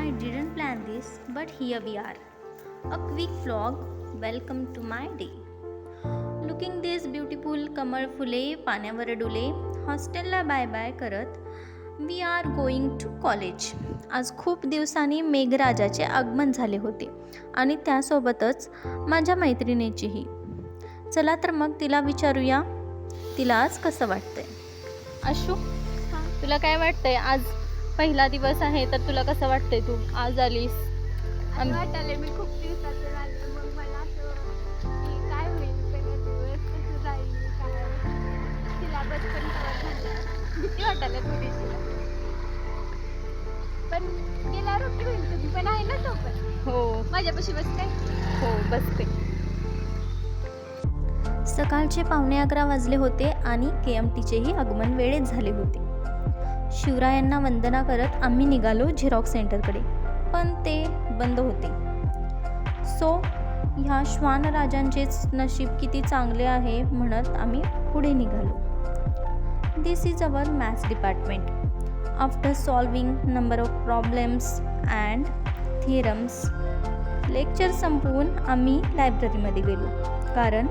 I didn't plan this, but here we are. A quick vlog. Welcome to my day. Looking this beautiful कमळ फुले पाण्यावर डुले हॉस्टेलला bye bye करत we are going to college. आज खूप दिवसांनी मेघराजाचे आगमन झाले होते आणि त्यासोबतच माझ्या मैत्रिणीचीही. चला तर मग तिला विचारूया तिला आज कसं वाटतंय. आशू, तुला काय वाटतंय? आज पहिला दिवस आहे तर तुला कसं वाटतंय? तू आज आलीस. वाटायला मी खूप दिवसाचं झालं, मग मला असं की काय होईल पहिला दिवस, कसं जाईल, काय सिलेबस पण कवर झाला, भीती वाटायला थोडीशी. पण गेल्यावर ओके होईल. तुम्ही पण आहे ना सोबत? हो माझ्यापाशी बस काय? हो बसते. सकाळचे 11:15 वाजले होते आणि KMTचेही आगमन वेळेत झाले होते. शिवरायांना वंदना करत आम्ही निघालो झेरॉक्स सेंटरकडे, पण ते बंद होते. सो ह्या श्वानराजांचेच नशीब किती चांगले आहे म्हणत आम्ही पुढे निघालो. This is our maths department. After solving number of problems and theorems lecture संपवून आम्ही लायब्ररीमध्ये गेलो, कारण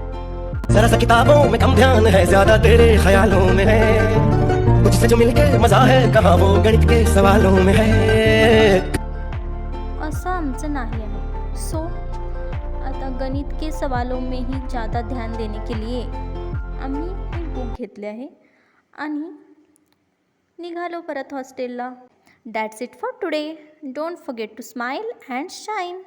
जरा सा किताबों में कम ध्यान है, ज्यादा तेरे ख्यालों में है, मुझसे जो मिलके मजा है कहाँ वो गणित के सवालों में है. असं आमचं नाही आहे. सो आता गणित के सवालों में ही ज़्यादा ध्यान देने के लिए आम्ही ही बुक घेतले आहे आणि निघालो परत हॉस्टेलला. That's it for today. Don't forget to smile and shine.